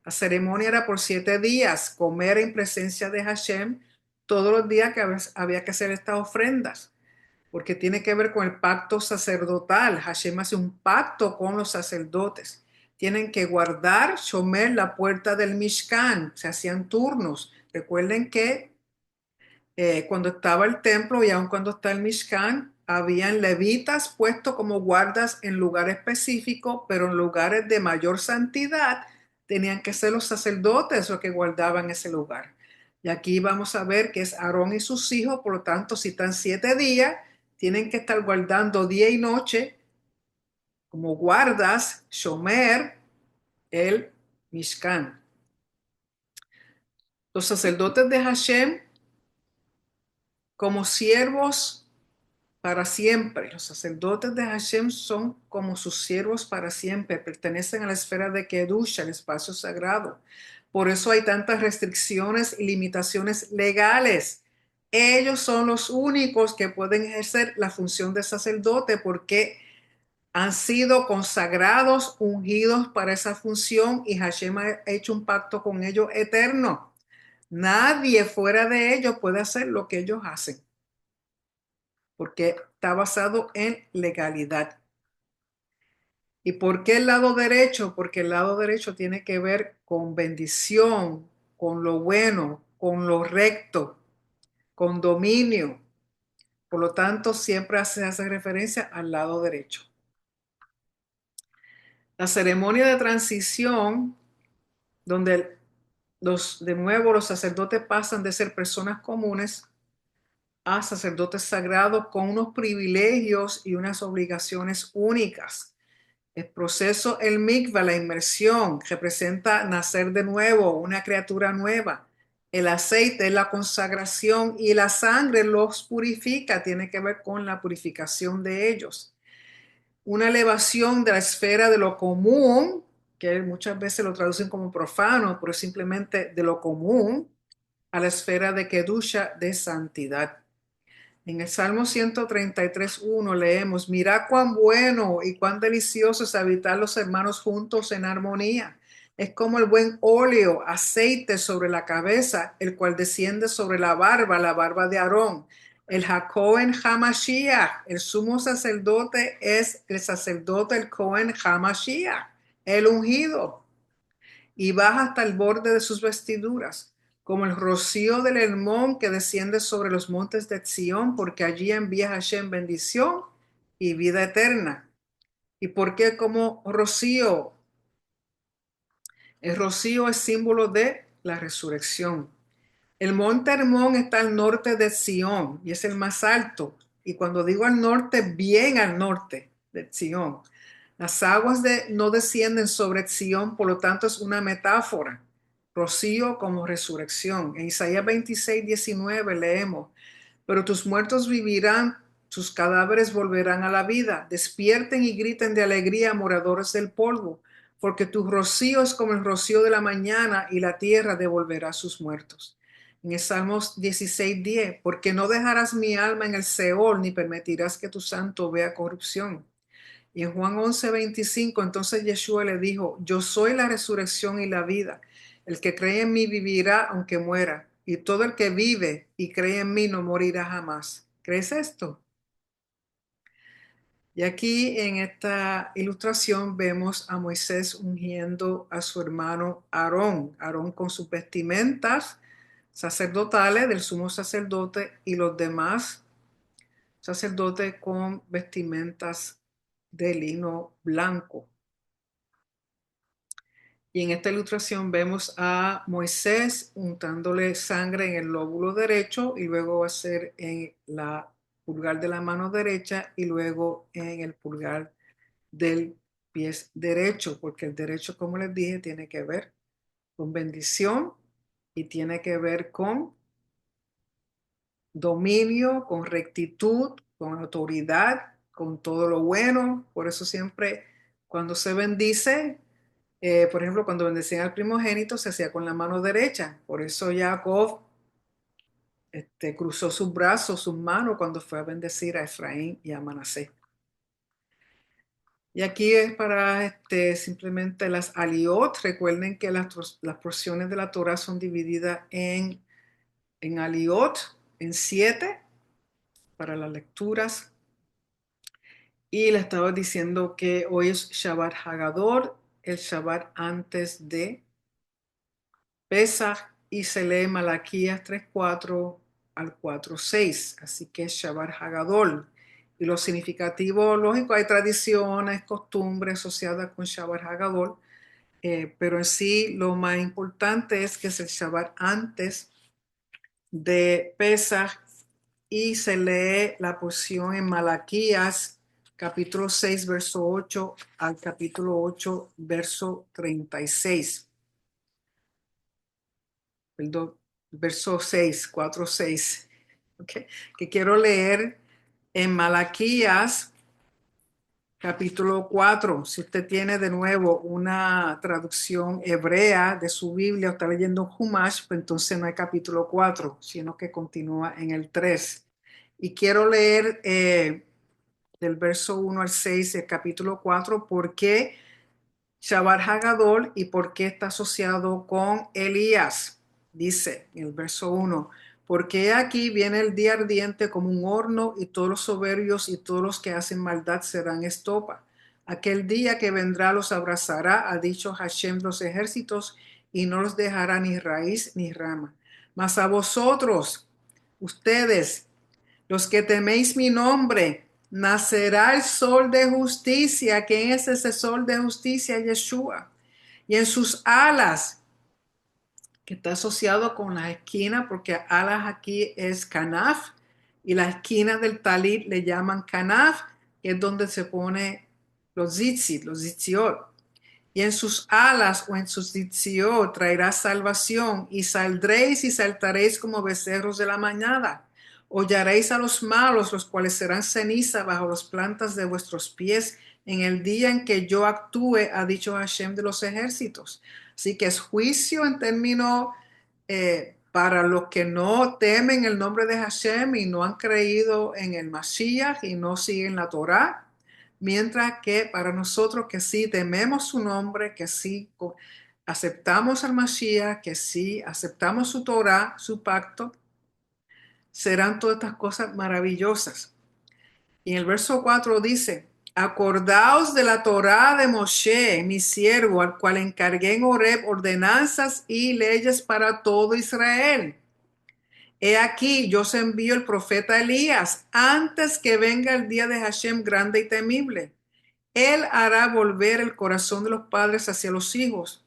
La ceremonia era por 7 días, comer en presencia de Hashem todos los días que había que hacer estas ofrendas, porque tiene que ver con el pacto sacerdotal. Hashem hace un pacto con los sacerdotes. Tienen que guardar, shomer, la puerta del Mishkan. Se hacían turnos. Recuerden que cuando estaba el templo y aun cuando está el Mishkan, habían levitas puestos como guardas en lugares específicos, pero en lugares de mayor santidad tenían que ser los sacerdotes los que guardaban ese lugar. Y aquí vamos a ver que es Aarón y sus hijos, por lo tanto, si están 7 días, tienen que estar guardando día y noche como guardas, Shomer, el Mishkan. Los sacerdotes de Hashem como siervos para siempre. Los sacerdotes de Hashem son como sus siervos para siempre, pertenecen a la esfera de Kedusha, el espacio sagrado. Por eso hay tantas restricciones y limitaciones legales. Ellos son los únicos que pueden ejercer la función de sacerdote porque han sido consagrados, ungidos para esa función y Hashem ha hecho un pacto con ellos eterno. Nadie fuera de ellos puede hacer lo que ellos hacen porque está basado en legalidad. ¿Y por qué el lado derecho? Porque el lado derecho tiene que ver con bendición, con lo bueno, con lo recto, con dominio. Por lo tanto, siempre se hace referencia al lado derecho. La ceremonia de transición, donde de nuevo los sacerdotes pasan de ser personas comunes a sacerdotes sagrados con unos privilegios y unas obligaciones únicas. El proceso, el mikvah, la inmersión, representa nacer de nuevo, una criatura nueva. El aceite es la consagración y la sangre los purifica, tiene que ver con la purificación de ellos. Una elevación de la esfera de lo común, que muchas veces lo traducen como profano, pero es simplemente de lo común, a la esfera de Kedusha, de santidad. En el Salmo 133:1 leemos, mirad cuán bueno y cuán delicioso es habitar los hermanos juntos en armonía. Es como el buen óleo, aceite sobre la cabeza, el cual desciende sobre la barba de Aarón. El Cohen Hamashiach, el sumo sacerdote es el sacerdote, el Cohen Hamashiach, el ungido, y baja hasta el borde de sus vestiduras, como el rocío del Hermón que desciende sobre los montes de Sión, porque allí envía Hashem bendición y vida eterna. ¿Y por qué como rocío? El rocío es símbolo de la resurrección. El monte Hermón está al norte de Sión y es el más alto. Y cuando digo al norte, bien al norte de Sión. Las aguas no descienden sobre Sión, por lo tanto es una metáfora. Rocío como resurrección. En Isaías 26:19 leemos, pero tus muertos vivirán, sus cadáveres volverán a la vida. Despierten y griten de alegría, moradores del polvo, porque tu rocío es como el rocío de la mañana y la tierra devolverá sus muertos. En el Salmos 16:10, porque no dejarás mi alma en el Seol, ni permitirás que tu santo vea corrupción. Y en Juan 11:25, entonces Yeshua le dijo, yo soy la resurrección y la vida. El que cree en mí vivirá aunque muera, y todo el que vive y cree en mí no morirá jamás. ¿Crees esto? Y aquí en esta ilustración vemos a Moisés ungiendo a su hermano Aarón, Aarón con sus vestimentas sacerdotales del sumo sacerdote y los demás sacerdotes con vestimentas de lino blanco. Y en esta ilustración vemos a Moisés untándole sangre en el lóbulo derecho y luego va a ser en la pulgar de la mano derecha y luego en el pulgar del pie derecho, porque el derecho, como les dije, tiene que ver con bendición y tiene que ver con dominio, con rectitud, con autoridad, con todo lo bueno. Por eso siempre cuando se bendice, por ejemplo, cuando bendecían al primogénito se hacía con la mano derecha. Por eso Jacob cruzó sus brazos, sus manos cuando fue a bendecir a Efraín y a Manasés. Y aquí es para simplemente las aliot. Recuerden que las porciones de la Torah son divididas en aliot, en 7 para las lecturas. Y le estaba diciendo que hoy es Shabbat Hagadol, el Shabbat antes de Pesach, y se lee Malaquías 3:4 al 4:6. Así que es Shabbat Hagadol. Y lo significativo, lógico, hay tradiciones, costumbres asociadas con Shabbat Hagadol, pero en sí lo más importante es que es el Shabbat antes de Pesach y se lee la porción en Malaquías capítulo 6 verso 8 al capítulo 8 verso 36. Perdón, verso 6, 4, 6. Okay. Que quiero leer en Malaquías capítulo 4. Si usted tiene de nuevo una traducción hebrea de su Biblia o está leyendo Humash, pues entonces no hay capítulo 4, sino que continúa en el 3. Y quiero leer del verso 1 al 6 del capítulo 4, por qué Shabbat Hagadol y por qué está asociado con Elías. Dice en el verso 1, porque aquí viene el día ardiente como un horno y todos los soberbios y todos los que hacen maldad serán estopa. Aquel día que vendrá los abrazará, ha dicho Hashem de los ejércitos, y no los dejará ni raíz ni rama. Mas a vosotros, ustedes, los que teméis mi nombre, nacerá el sol de justicia. ¿Quién es ese sol de justicia? Yeshua. Y en sus alas, que está asociado con las esquinas, porque alas aquí es canaf, y la esquina del talit le llaman canaf, que es donde se pone los zitzit, los zitziot. Y en sus alas o en sus zitziot traerá salvación, y saldréis y saltaréis como becerros de la mañana. Hollaréis a los malos, los cuales serán ceniza bajo las plantas de vuestros pies en el día en que yo actúe, ha dicho Hashem de los ejércitos. Así que es juicio en términos para los que no temen el nombre de Hashem y no han creído en el Mashiach y no siguen la Torá, mientras que para nosotros que sí tememos su nombre, que sí aceptamos al Mashiach, que sí aceptamos su Torá, su pacto, serán todas estas cosas maravillosas. Y en el verso 4 dice, acordaos de la Torá de Moshe, mi siervo, al cual encargué en Horeb ordenanzas y leyes para todo Israel. He aquí, yo os envío el profeta Elías antes que venga el día de Hashem grande y temible. Él hará volver el corazón de los padres hacia los hijos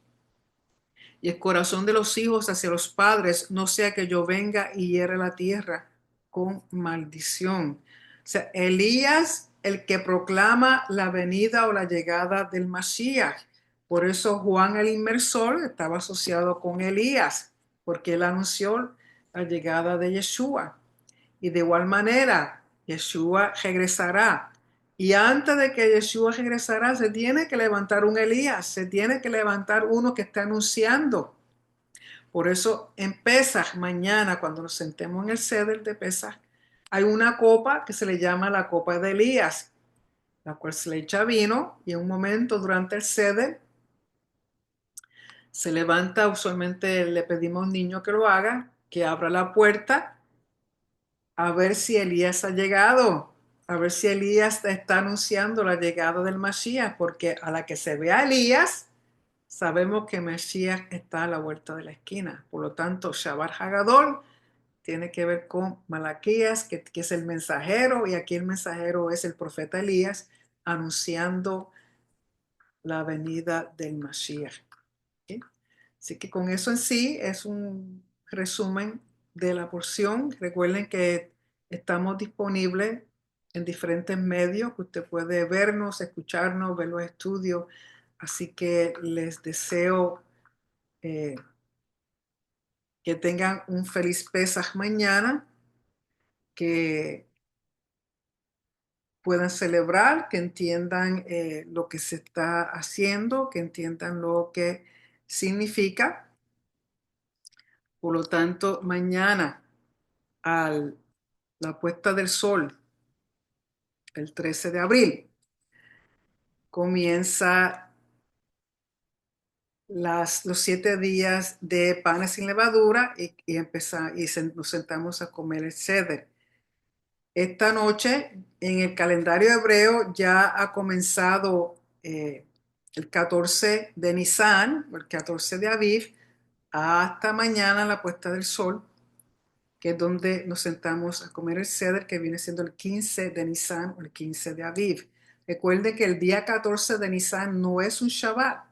y el corazón de los hijos hacia los padres, no sea que yo venga y hiera la tierra con maldición. O sea, Elías, el que proclama la venida o la llegada del Mashiach. Por eso Juan el Inmersor estaba asociado con Elías, porque él anunció la llegada de Yeshua. Y de igual manera, Yeshua regresará. Y antes de que Yeshua regresará, se tiene que levantar un Elías, se tiene que levantar uno que está anunciando. Por eso en Pesaj, mañana, cuando nos sentemos en el ceder de Pesaj, hay una copa que se le llama la copa de Elías, la cual se le echa vino y en un momento durante el ceder se levanta, usualmente le pedimos a un niño que lo haga, que abra la puerta a ver si Elías ha llegado, a ver si Elías está anunciando la llegada del Mashiach, porque a la que se vea Elías, sabemos que Mashiach está a la vuelta de la esquina. Por lo tanto, Shabbat Hagadol tiene que ver con Malaquías, que es el mensajero, y aquí el mensajero es el profeta Elías, anunciando la venida del Mashiach. ¿Sí? Así que con eso en sí es un resumen de la porción. Recuerden que estamos disponibles en diferentes medios, que usted puede vernos, escucharnos, ver los estudios. Así que les deseo que tengan un feliz Pesaj mañana, que puedan celebrar, que entiendan lo que se está haciendo, que entiendan lo que significa. Por lo tanto, mañana a la puesta del sol, el 13 de abril, comienza los 7 días de panes sin levadura nos sentamos a comer el ceder. Esta noche en el calendario hebreo ya ha comenzado el 14 de Nisan, el 14 de Aviv, hasta mañana la puesta del sol, que es donde nos sentamos a comer el ceder, que viene siendo el 15 de Nisan o el 15 de Aviv. Recuerde que el día 14 de Nisan no es un Shabbat.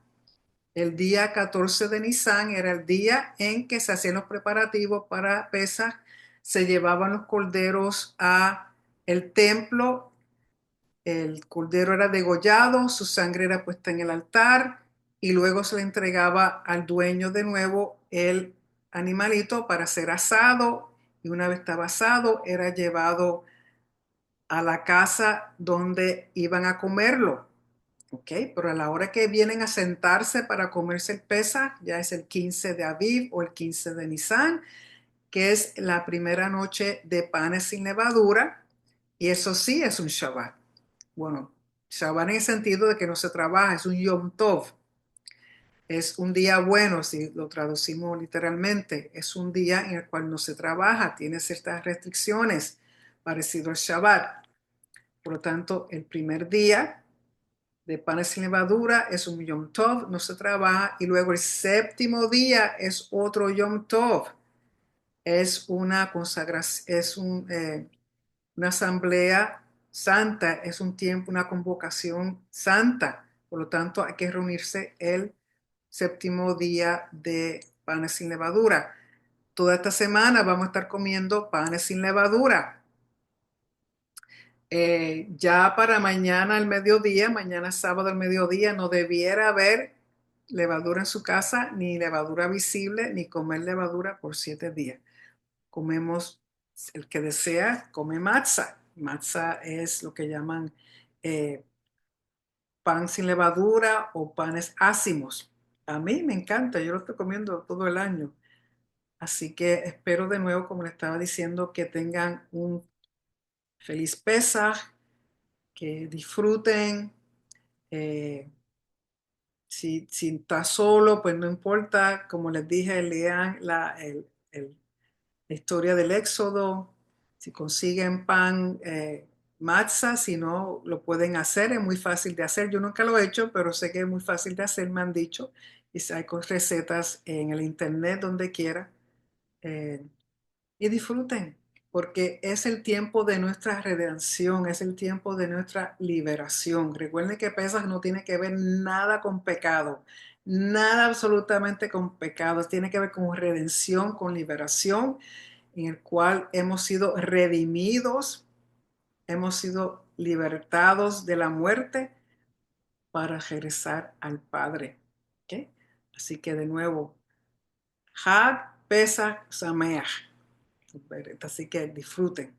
El día 14 de Nisan era el día en que se hacían los preparativos para Pesaj, se llevaban los corderos a el templo, el cordero era degollado, su sangre era puesta en el altar y luego se le entregaba al dueño de nuevo el animalito para ser asado, y una vez estaba asado era llevado a la casa donde iban a comerlo. ¿Ok? Pero a la hora que vienen a sentarse para comerse el Pesaj, ya es el 15 de Aviv o el 15 de Nisan, que es la primera noche de panes sin levadura, y eso sí es un Shabbat. Bueno, Shabbat en el sentido de que no se trabaja, es un Yom Tov, es un día bueno, si lo traducimos literalmente, es un día en el cual no se trabaja, tiene ciertas restricciones, parecido al Shabbat. Por lo tanto, el primer día de panes sin levadura es un Yom Tov, no se trabaja, y luego el séptimo día es otro Yom Tov, es una consagración, una asamblea santa, es un tiempo, una convocación santa. Por lo tanto, hay que reunirse el séptimo día de panes sin levadura. Toda esta semana vamos a estar comiendo panes sin levadura. Ya para mañana al mediodía, mañana sábado al mediodía, no debiera haber levadura en su casa, ni levadura visible, ni comer levadura por 7 días. Comemos, el que desea, come matzah. Matzah es lo que llaman eh, pan sin levadura o panes ácimos. A mí me encanta, yo lo estoy comiendo todo el año. Así que espero de nuevo, como le estaba diciendo, que tengan un feliz Pesaj, que disfruten. eh, si está solo, pues no importa. Como les dije, lean la historia del Éxodo. Si consiguen pan, matzah, si no, lo pueden hacer. Es muy fácil de hacer. Yo nunca lo he hecho, pero sé que es muy fácil de hacer, me han dicho. Y si hay recetas en el internet, donde quiera. Y disfruten. porque es el tiempo de nuestra redención, es el tiempo de nuestra liberación. Recuerden que Pesaj no tiene que ver nada con pecado, nada absolutamente con pecados, tiene que ver con redención, con liberación, en el cual hemos sido redimidos, hemos sido libertados de la muerte para regresar al Padre. ¿Ok? Así que de nuevo, Hag Pesach Sameach. Así que disfruten.